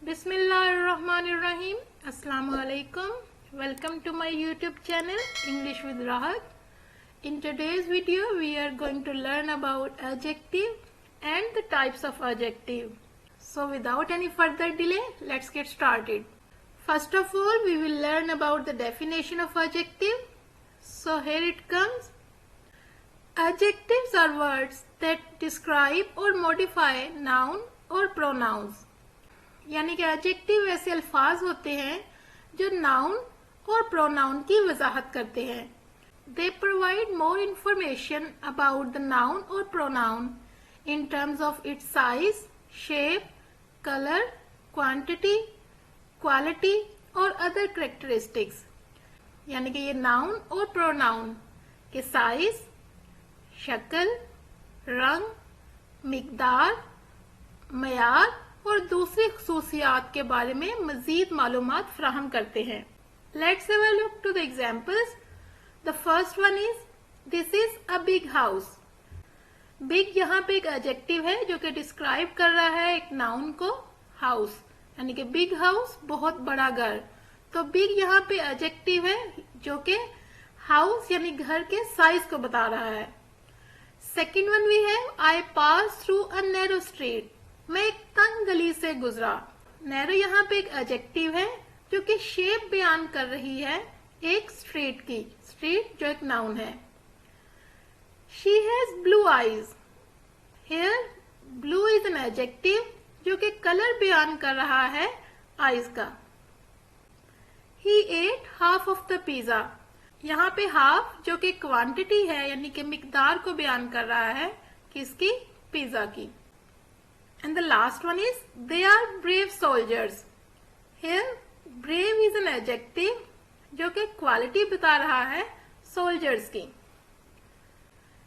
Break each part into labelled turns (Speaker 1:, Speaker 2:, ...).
Speaker 1: Bismillahirrahmanirrahim. Assalamu alaikum. Welcome to my YouTube channel English with Rahat. In today's video we are going to learn about adjective and the types of adjective. So without any further delay, let's get started. First of all, we will learn about the definition of adjective. So here it comes. Adjectives are words that describe or modify noun or pronouns. यानी कि adjective ऐसे अल्फाज होते हैं जो noun और pronoun की वजाहत करते हैं. They provide more information about the noun और pronoun in terms of its size, shape, colour, quantity, quality और अदर कैरेक्टरिस्टिक्स. यानी कि ये नाउन और प्रोनाउन के साइज, शक्ल, रंग, मिकदार, मयार और दूसरी खसूसियात के बारे में मजीद मालूमात फ्राहम करते हैं. Let's have a look to the examples. The first one is this is a big house. Big यहाँ पे एक एडजेक्टिव है जो कि डिस्क्राइब कर रहा है एक नाउन को, हाउस. यानी कि बिग हाउस, बहुत बड़ा घर. तो बिग यहाँ पे एडजेक्टिव है जो कि हाउस यानी घर के साइज को बता रहा है. Second one we have I pass through a narrow street. मैं एक तंग गली से गुजरा. नैरो यहाँ पे एक एडजेक्टिव है जो कि शेप बयान कर रही है एक स्ट्रीट की. स्ट्रीट जो एक नाउन है. She has blue eyes. Here blue is an adjective जो कि कलर बयान कर रहा है आईज का. He ate half of the pizza. यहाँ पे हाफ जो कि क्वांटिटी है यानी कि मिकदार को बयान कर रहा है किसकी, पिज्जा की. And the last one is they are brave soldiers. Here brave is an adjective जो कि क्वालिटी बता रहा है soldiers की.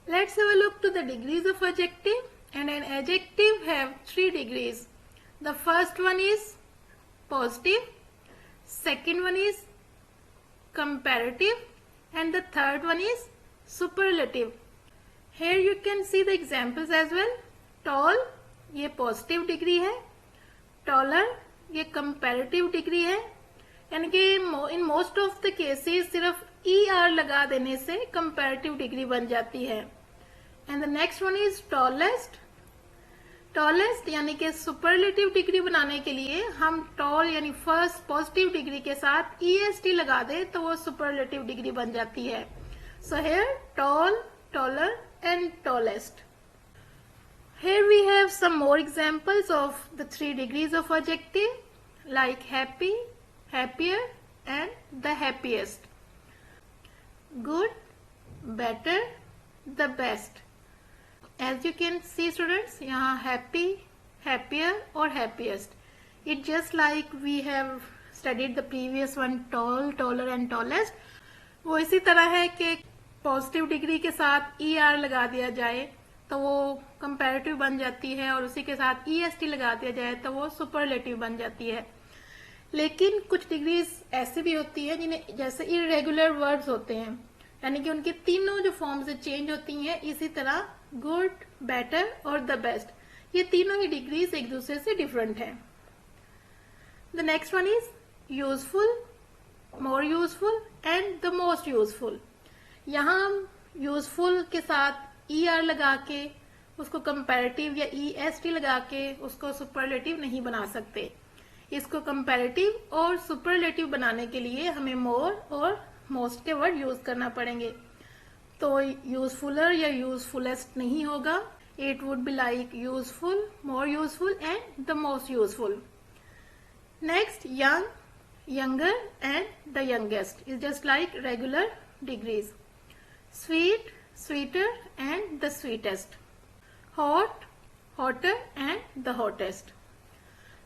Speaker 1: Let's have a look to the degrees of adjective. And an adjective have 3 degrees. The first one is positive, second one is comparative, and the third one is superlative. Here you can see the examples as well. Tall ये positive degree है. Taller ये comparative degree है. यानी कि in most of the cases सिर्फ ER लगा देने से कंपैरेटिव डिग्री बन जाती है. And the next one is tallest. Tallest यानी कि सुपरलेटिव डिग्री बनाने के लिए हम टॉल यानी फर्स्ट पॉजिटिव डिग्री के साथ EST लगा दे तो वो सुपरलेटिव डिग्री बन जाती है. So here tall, taller and tallest. Here we have some more examples of the 3 degrees of adjective like happy, happier and the happiest. Good, better, the best. As you can see students, यहाँ happy, happier और happiest. It just like we have studied the previous one tall, taller and tallest. वो इसी तरह है कि positive degree के साथ ER लगा दिया जाए तो वो कंपैरेटिव बन जाती है और उसी के साथ EST लगा दिया जाए तो वो सुपरलेटिव बन जाती है. लेकिन कुछ डिग्रीज ऐसे भी होती है जिन्हें जैसे इरेगुलर वर्ब्स होते हैं यानी कि उनकी तीनों जो फॉर्म से चेंज होती हैं. इसी तरह गुड, बेटर और द बेस्ट ये तीनों ही डिग्रीज एक दूसरे से डिफरेंट है. The next one is useful, more useful and the most useful. यहाँ हम यूजफुल के साथ ER लगा के उसको कंपैरेटिव या EST लगा के उसको सुपरलेटिव नहीं बना सकते. इसको कंपैरेटिव और सुपरलेटिव बनाने के लिए हमें मोर और मोस्ट के वर्ड यूज करना पड़ेंगे. तो यूजफुलर या यूजफुलेस्ट नहीं होगा. It would be like useful, more useful and the most useful. Next young, younger and the youngest is just like regular degrees. Sweet, sweeter and the sweetest. Hot, hotter and the hottest.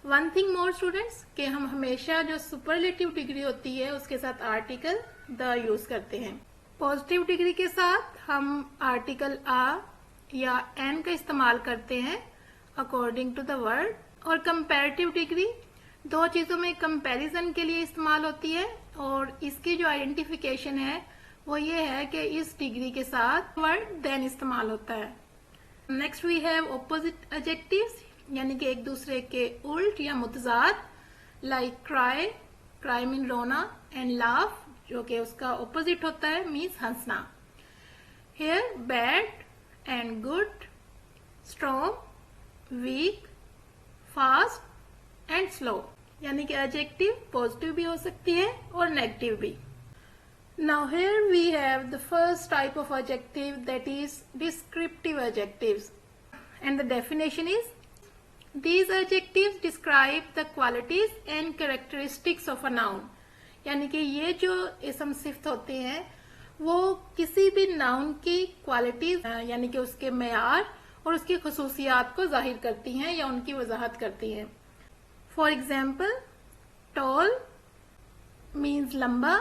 Speaker 1: One thing more students कि हम हमेशा जो superlative degree होती है उसके साथ article the use करते हैं. पॉजिटिव डिग्री के साथ हम आर्टिकल आ या एन का इस्तेमाल करते हैं अकॉर्डिंग टू द वर्ड. और कंपैरेटिव डिग्री दो चीजों में कंपैरिजन के लिए इस्तेमाल होती है और इसकी जो आइडेंटिफिकेशन है वो ये है कि इस डिग्री के साथ वर्ड देन इस्तेमाल होता है. Next we have opposite adjectives यानी कि एक दूसरे के उल्ट या मुतजाद. लाइक क्राई, क्राई मीन रोना, एंड लाफ जो कि उसका ऑपोजिट होता है मीन्स हंसना। Here bad and good, strong, weak, fast and slow, यानी कि एडजेक्टिव पॉजिटिव भी हो सकती है और नेगेटिव भी। Now here we have the first type of adjective, that is descriptive adjectives, and the definition is these adjectives describe the qualities and characteristics of a noun। यानी कि ये जो इसम सिफ्त होते हैं वो किसी भी नाउन की क्वालिटीज यानी कि उसके मेयार और उसकी खसूसियात को जाहिर करती हैं या उनकी वजाहत करती हैं। फॉर एग्जाम्पल, टॉल मीन्स लंबा,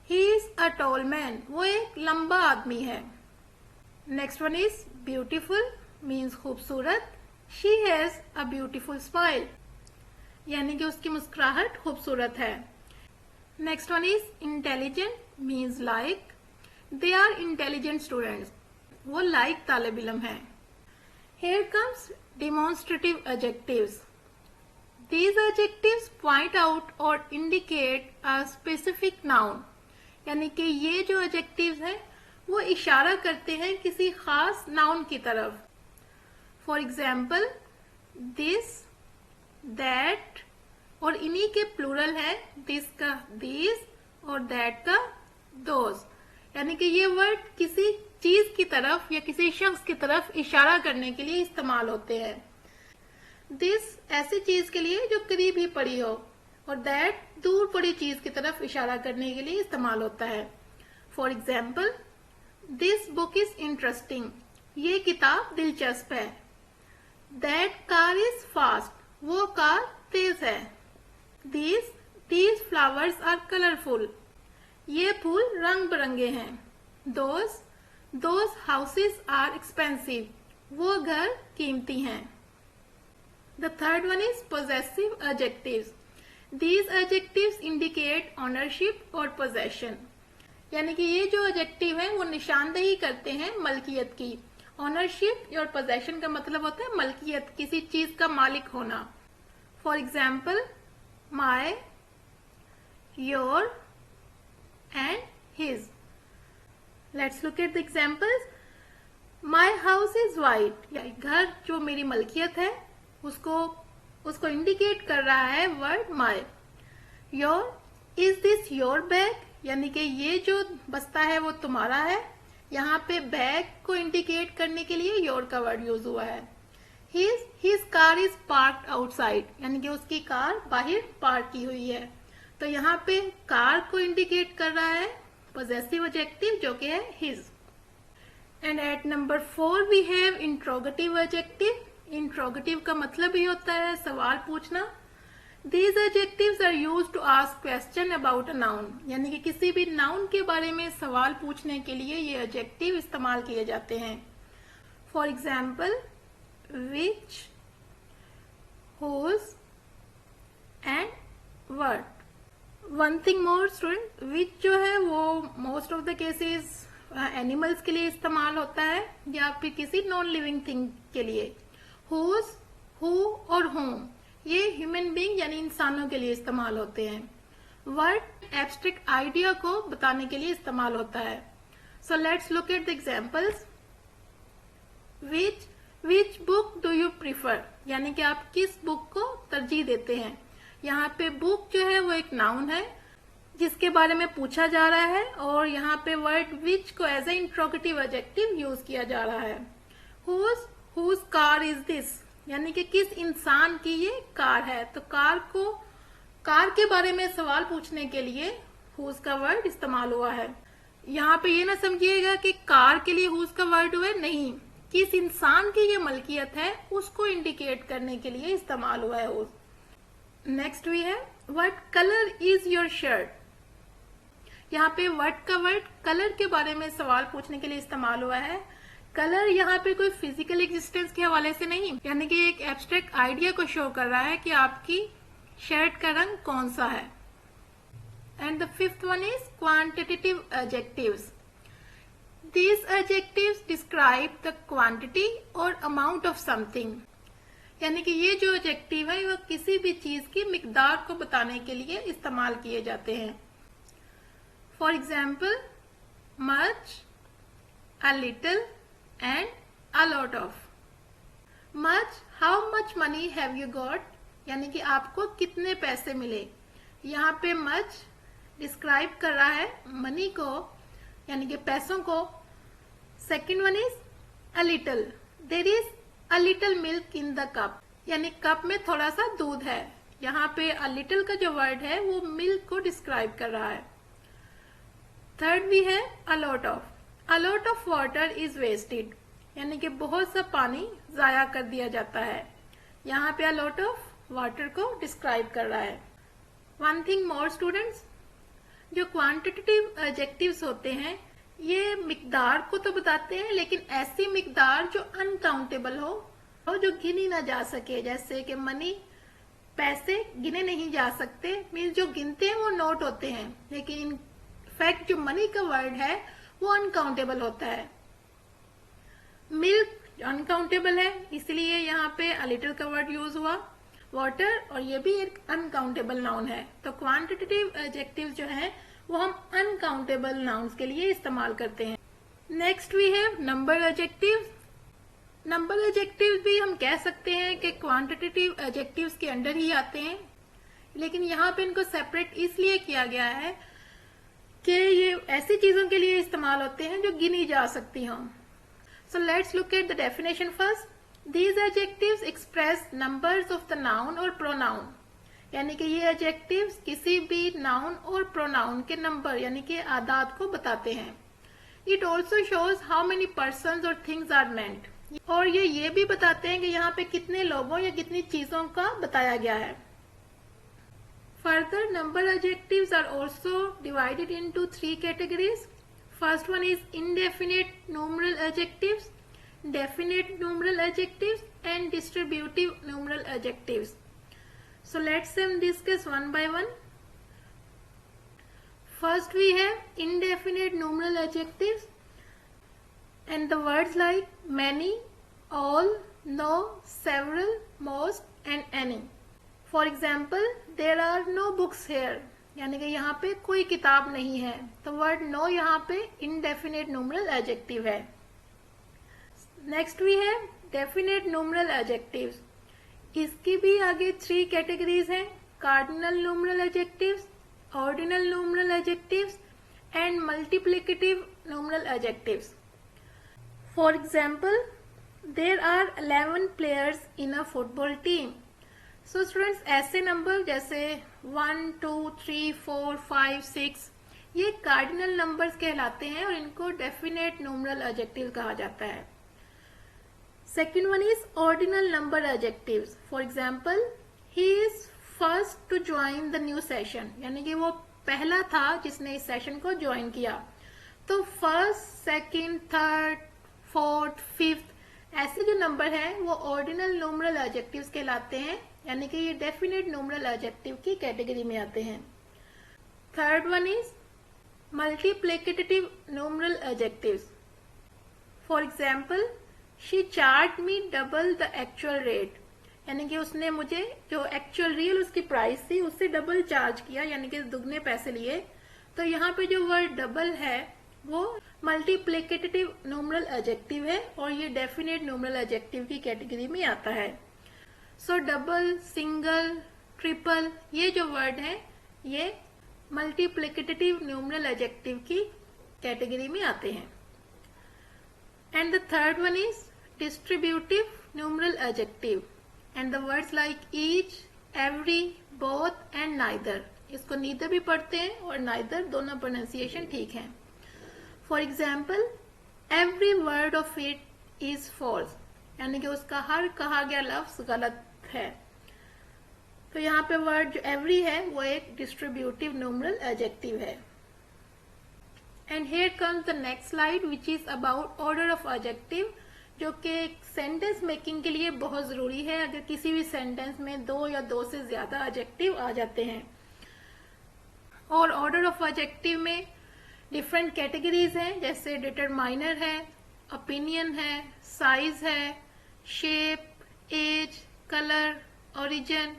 Speaker 1: he is a tall man, वो एक लंबा आदमी है। Next one is beautiful means खूबसूरत, she has a beautiful smile, यानी कि उसकी मुस्कुराहट खूबसूरत है। Next one is intelligent means like, they are intelligent students, वो लाइक तालिब इल्म है। Here comes demonstrative adjectives. These adjectives point out or indicate a specific noun, यानी कि ये जो adjectives हैं वो इशारा करते हैं किसी खास नाउन की तरफ। फॉर एग्जाम्पल, दिस, दैट, और इन्हीं के प्लूरल है दिस का दीज और दैट का दोज, यानी कि ये वर्ड किसी चीज की तरफ या किसी शख्स की तरफ इशारा करने के लिए इस्तेमाल होते हैं। दिस ऐसी चीज के लिए जो करीब ही पड़ी हो, और दैट दूर पड़ी चीज की तरफ इशारा करने के लिए इस्तेमाल होता है। For example, this book is interesting, ये किताब दिलचस्प है। दैट कार इज फास्ट, वो कार तेज है। दीज फ्लावर्स आर कलरफुल, ये फूल रंग बिरंगे हैं। दोज हाउसेस आर एक्सपेंसिव, वो घर कीमती हैं। The third one is possessive adjectives. These adjectives indicate ownership और पोजेशन, यानी कि ये जो एडजेक्टिव है वो निशानदेही करते हैं मलकियत की। ऑनरशिप और पोजेशन का मतलब होता है मलकियत, किसी चीज का मालिक होना। For example, my, your and his. Let's look at the examples. My house is white, या घर जो मेरी मलकियत है उसको इंडिकेट कर रहा है word my. Your, is this your bag, यानी कि ये जो बस्ता है वो तुम्हारा है। यहाँ पे बैग को इंडिकेट करने के लिए योर का वर्ड यूज हुआ है। His car is parked outside, यानी कि उसकी कार बाहर पार्क की हुई है। तो यहाँ पे कार को इंडिकेट कर रहा है पोजेसिव एडजेक्टिव जो कि है his. And at number 4 we have interrogative adjective. Interrogative का मतलब ही होता है सवाल पूछना। These adjectives are used to ask question about a noun, यानी कि किसी भी नाउन के बारे में सवाल पूछने के लिए ये एडजेक्टिव इस्तेमाल किए जाते हैं। For example, which, whose and what। One thing more student, which जो है वो most of the cases animals के लिए इस्तेमाल होता है या फिर किसी नॉन लिविंग थिंग के लिए। whose, who और whom ये ह्यूमन बीइंग यानी इंसानों के लिए इस्तेमाल होते हैं। वर्ड एब्स्ट्रैक्ट आइडिया को बताने के लिए इस्तेमाल होता है। So let's look at the examples. Which book do you prefer, यानी कि आप किस बुक को तरजीह देते हैं। यहाँ पे बुक जो है वो एक नाउन है जिसके बारे में पूछा जा रहा है, और यहाँ पे वर्ड विच को as a interrogative adjective use किया जा रहा है। हुज कार इज दिस, यानी कि किस इंसान की ये कार है। तो कार के बारे में सवाल पूछने के लिए हुज का वर्ड इस्तेमाल हुआ है। यहाँ पे ये ना समझिएगा कि कार के लिए हुज का वर्ड हुआ है, नहीं, किस इंसान की ये मलकियत है उसको इंडिकेट करने के लिए इस्तेमाल हुआ है हुज। नेक्स्ट वी है what colour is your shirt. यहाँ पे व्हाट का वर्ड कलर के बारे में सवाल पूछने के लिए इस्तेमाल हुआ है। कलर यहाँ पे कोई फिजिकल एग्जिस्टेंस के हवाले से नहीं, यानी कि एक एब्स्ट्रैक्ट आइडिया को शो कर रहा है कि आपकी शर्ट का रंग कौन सा है। And the fifth one is quantitative adjectives. These adjectives describe the quantity or amount of something, यानी कि ये जो एडजेक्टिव है वो किसी भी चीज की मिकदार को बताने के लिए इस्तेमाल किए जाते हैं। For example much, a little and a lot of. Much, how much money have you got, यानी कि आपको कितने पैसे मिले। यहाँ पे मच डिस्क्राइब कर रहा है मनी को, यानी कि पैसों को। Second one is a little, there is a little milk in the cup, यानी कप में थोड़ा सा दूध है। यहाँ पे अ लिटिल का जो वर्ड है वो मिल्क को डिस्क्राइब कर रहा है। थर्ड भी है a lot of, a lot of water is wasted, यानी कि बहुत सा पानी जाया कर दिया जाता है। यहाँ पे अ लॉट ऑफ वाटर को डिस्क्राइब कर रहा है। वन थिंग मोर स्टूडेंट्स, जो क्वांटिटेटिव एडजेक्टिव्स होते हैं ये मिकदार को तो बताते हैं, लेकिन ऐसी मिकदार जो अनकाउंटेबल हो और जो गिनी ना जा सके। जैसे कि मनी, पैसे गिने नहीं जा सकते, मीन्स जो गिनते हैं वो नोट होते हैं, लेकिन इन फैक्ट जो मनी का वर्ड है वो अनकाउंटेबल होता है। मिल्क अनकाउंटेबल है, इसलिए यहाँ पे अ लिटिल का वर्ड यूज हुआ। वाटर, और ये भी एक अनकाउंटेबल नाउन है। तो क्वांटिटेटिव एडजेक्टिव जो है वो हम अनकाउंटेबल नाउन्स के लिए इस्तेमाल करते हैं। Next we have number adjective. Number adjective भी हम कह सकते हैं कि क्वांटिटेटिव एडजेक्टिव्स के अंडर ही आते हैं, लेकिन यहाँ पे इनको सेपरेट इसलिए किया गया है कि ये ऐसी चीजों के लिए इस्तेमाल होते हैं जो गिनी जा सकती हों। So let's look at the definition first. These adjectives express numbers of the noun or pronoun, यानी कि ये adjectives किसी भी noun और pronoun के नंबर यानी कि आदाद को बताते हैं। It also shows how many persons or things are meant, और ये भी बताते हैं कि यहाँ पे कितने लोगों या कितनी चीजों का बताया गया है। Further, number adjectives are also divided into 3 categories. First one is indefinite numeral adjectives, definite numeral adjectives and distributive numeral adjectives. So let's discuss one by one. First we have indefinite numeral adjectives, and the words like many, all, no, several, most and any. For example, there are no books here, यानी कि यहाँ पे कोई किताब नहीं है। तो word no यहाँ पे indefinite numeral adjective है। नेक्स्ट वी है डेफिनेट न्यूमरल एडजेक्टिव्स। इसकी भी आगे 3 कैटेगरीज हैं, cardinal numeral adjectives, ordinal numeral adjectives and multiplicative numeral adjectives. For example, there are 11 players in a football team. So students, ऐसे number जैसे 1, 2, 3, 4, 5, 6 ये cardinal numbers कहलाते हैं और इनको डेफिनेट न्यूमरल एडजेक्टिव कहा जाता है। Second one is ordinal number adjectives. For example, he is first to join the new session, यानी कि वो पहला था जिसने इस सेशन को ज्वाइन किया। तो first, second, third, fourth, fifth ऐसे जो नंबर हैं वो ऑर्डिनल न्यूमरल एडजेक्टिव्स कहलाते हैं, यानी कि ये डेफिनेट न्यूमरल एडजेक्टिव की कैटेगरी में आते हैं। Third one is multiplicative numeral adjectives. For example, She charged me double the actual rate, यानी कि उसने मुझे जो एक्चुअल रियल उसकी प्राइस थी उससे डबल चार्ज किया, यानी कि दुगने पैसे लिए। तो यहाँ पे जो वर्ड डबल है वो मल्टीप्लिकेटिव न्यूमरल एडजेक्टिव है और ये डेफिनेट न्यूमरल एडजेक्टिव की कैटेगरी में आता है। सो डबल, सिंगल, ट्रिपल ये जो वर्ड है ये मल्टीप्लिकेटिव न्यूमरल एडजेक्टिव की कैटेगरी में आते हैं। And the third one is distributive numeral adjective, and the words like each, every, both and neither, इसको neither भी पढ़ते हैं और neither दोनों pronunciation ठीक है। For example, every word of it is false, यानी कि उसका हर कहा गया लफ्ज गलत है। तो यहाँ पे वर्ड जो every है वो एक distributive numeral adjective है। And here comes the next slide which is about order of adjective, जो कि सेंटेंस मेकिंग के लिए बहुत जरूरी है। अगर किसी भी सेंटेंस में 2 या 2 से ज्यादा एडजेक्टिव आ जाते हैं, और ऑर्डर ऑफ एडजेक्टिव में डिफरेंट कैटेगरीज हैं, जैसे डिटरमाइनर है, ओपिनियन है, साइज है, shape, age, colour, origin,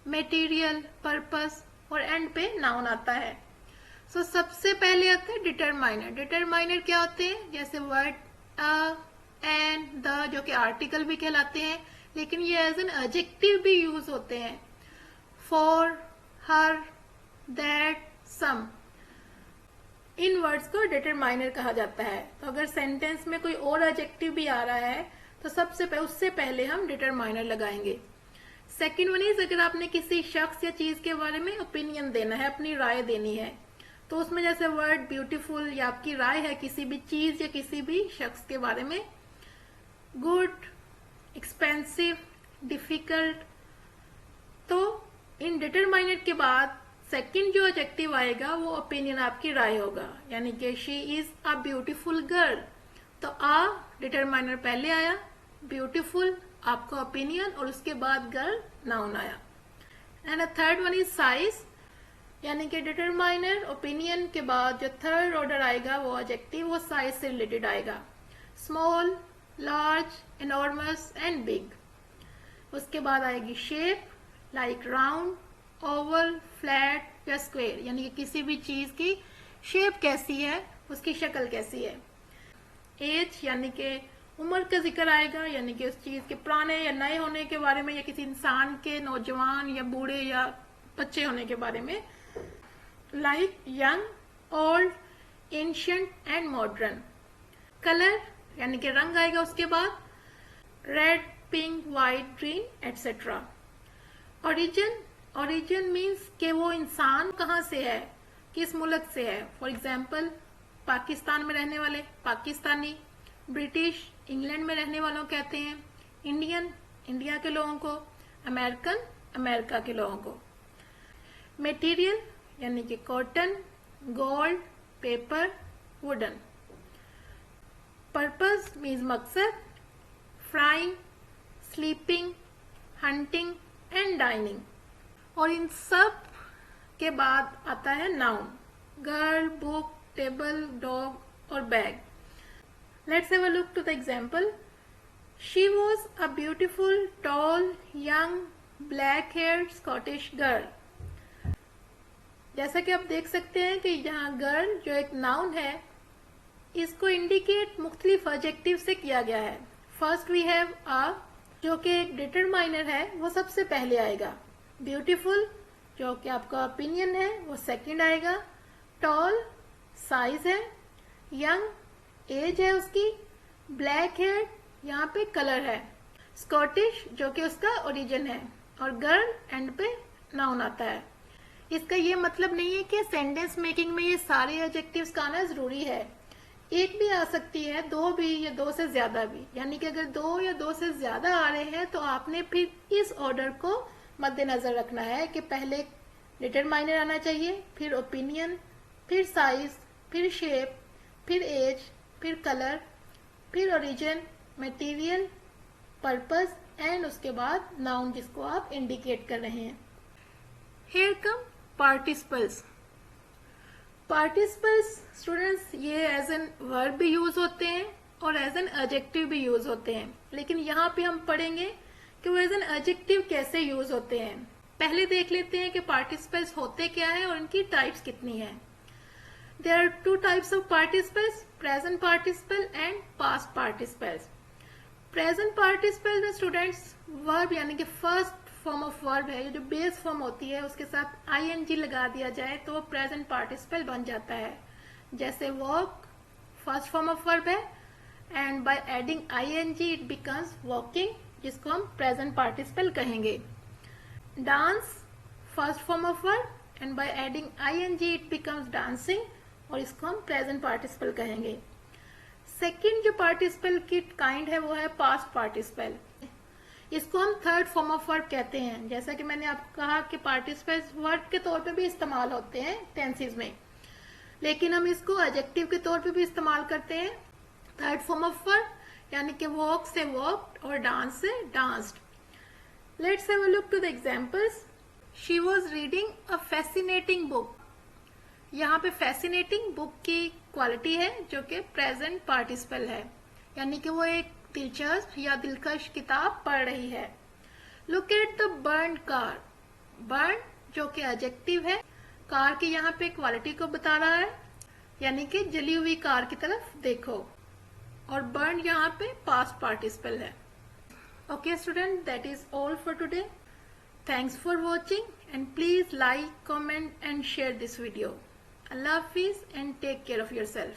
Speaker 1: material, purpose और एंड पे नाउन आता है। सो सबसे पहले आता है डिटरमाइनर। डिटरमाइनर क्या होते हैं? जैसे वर्ड अ, एन, द, जो कि आर्टिकल भी कहलाते हैं, लेकिन ये एज एन एडजेक्टिव भी यूज होते हैं। फॉर, हर, दैट, सम, इन वर्ड्स को डिटरमाइनर कहा जाता है। तो अगर सेंटेंस में कोई और एडजेक्टिव भी आ रहा है तो उससे पहले हम डिटरमाइनर लगाएंगे। सेकेंड वन इज, अगर आपने किसी शख्स या चीज के बारे में ओपिनियन देना है, अपनी राय देनी है, तो उसमें जैसे वर्ड ब्यूटीफुल या आपकी राय है किसी भी चीज या किसी भी शख्स के बारे में, गुड, एक्सपेंसिव, डिफिकल्ट, तो इन डिटरमाइनर के बाद सेकंड जो एडजेक्टिव आएगा वो ओपिनियन, आपकी राय होगा। यानी कि she is a beautiful girl, तो आ डिटरमाइनर पहले आया, ब्यूटीफुल आपका ओपिनियन, और उसके बाद गर्ल नाउन आया। And third one is size, यानी कि डिटरमाइनर ओपिनियन के बाद जो थर्ड ऑर्डर आएगा वो एडजेक्टिव वो साइज से रिलेटेड आएगा। Small, large, enormous and big. उसके बाद आएगी shape, like round, Oval, flat या स्क्वायर, यानी कि किसी भी चीज की शेप कैसी है, उसकी शक्ल कैसी है। एज, यानी कि उम्र का जिक्र आएगा, यानी कि उस चीज के पुराने या नए होने के बारे में, या किसी इंसान के नौजवान या बूढ़े या बच्चे होने के बारे में। Like young, old, ancient and modern. Colour, यानी कि रंग आएगा उसके बाद, red, pink, white, green etcetera. Origin, origin means कि वो इंसान कहाँ से है, किस मुल्क से है। फॉर एग्जाम्पल पाकिस्तान में रहने वाले पाकिस्तानी, ब्रिटिश इंग्लैंड में रहने वालों कहते हैं, इंडियन इंडिया के लोगों को, अमेरिकन अमेरिका के लोगों को। मटेरियल, यानी कि cotton, gold, paper, wooden. Purpose means मकसद, frying, sleeping, hunting and dining. और इन सब के बाद आता है noun, girl, book, table, dog और bag. Let's have a look to the example. She was a beautiful, tall, young, black-haired Scottish girl. जैसा कि आप देख सकते हैं कि यहाँ गर्ल जो एक नाउन है, इसको इंडिकेट मुख्तलिफ एडजेक्टिव से किया गया है। फर्स्ट वी हैव अ, जो कि एक डिटरमाइनर है, वो सबसे पहले आएगा। ब्यूटीफुल, जो कि आपका ओपिनियन है, वो सेकंड आएगा। टॉल, साइज है। यंग, एज है उसकी। ब्लैक हेयर, यहाँ पे कलर है। स्कॉटिश, जो कि उसका ओरिजिन है। और गर्ल एंड पे नाउन आता है। इसका ये मतलब नहीं है कि सेंटेंस मेकिंग में ये सारे एडजेक्टिव्स का आना जरूरी है। एक भी आ सकती है, दो भी, या दो से ज्यादा भी। यानी कि अगर दो या दो से ज्यादा आ रहे हैं तो आपने फिर इस ऑर्डर को मद्देनजर रखना है कि पहले डिटरमाइनर आना चाहिए, फिर ओपिनियन, फिर साइज, फिर शेप, फिर एज, फिर कलर, फिर ओरिजिन, मटेरियल, पर्पस एंड उसके बाद नाउन जिसको आप इंडिकेट कर रहे हैं। Here come participles. Participles students ये एज एन वर्ब भी यूज होते हैं और एज एन एडजेक्टिव भी यूज होते हैं, लेकिन यहाँ पे हम पढ़ेंगे कि वो एज एन एडजेक्टिव कैसे यूज होते हैं। पहले देख लेते हैं कि पार्टिसिपल्स होते क्या है और इनकी टाइप्स कितनी है। There are two types of participles, present participle and past participles. Present participle में स्टूडेंट्स वर्ब यानी कि फर्स्ट फॉर्म ऑफ वर्ब है, जो बेस फॉर्म होती है, उसके साथ ing लगा दिया जाए तो वो प्रेजेंट पार्टिसिपल बन जाता है। जैसे walk first form of verb है, and by adding ing it becomes walking, जिसको हम प्रेजेंट पार्टिसिपल कहेंगे। Dance first form of verb, and by adding ing it becomes dancing, और इसको हम प्रेजेंट पार्टिसिपल कहेंगे। सेकंड जो पार्टिसिपल की काइंड है वो है पास्ट पार्टिसिपल। इसको हम थर्ड फॉर्म ऑफ वर्ब कहते हैं। जैसा कि मैंने आपको कहा कि पार्टिसिपल्स वर्ब के तौर पे भी इस्तेमाल होते हैं टेंसेस में, लेकिन हम इसको एडजेक्टिव के तौर पे भी इस्तेमाल करते हैं। थर्ड फॉर्म ऑफ वर्ब, यानी कि वॉक से वॉक्ड और डांस से danced. Let's have a look to the examples. She was reading a fascinating book. यहाँ पे फैसिनेटिंग बुक की क्वालिटी है जो कि प्रेजेंट पार्टिसिपल है, यानी कि वो एक दिलचस्प या दिलकश किताब पढ़ रही है। Look at the burn car. Burn जो कि एडजेक्टिव है, कार की यहाँ पे क्वालिटी को बता रहा है, यानी कि जली हुई कार की तरफ देखो। और बर्न यहाँ पे पास्ट पार्टिसिपल है। Okay student, that is all for today. Thanks for watching and please like, comment and share this video. Allah Hafiz and take care of yourself.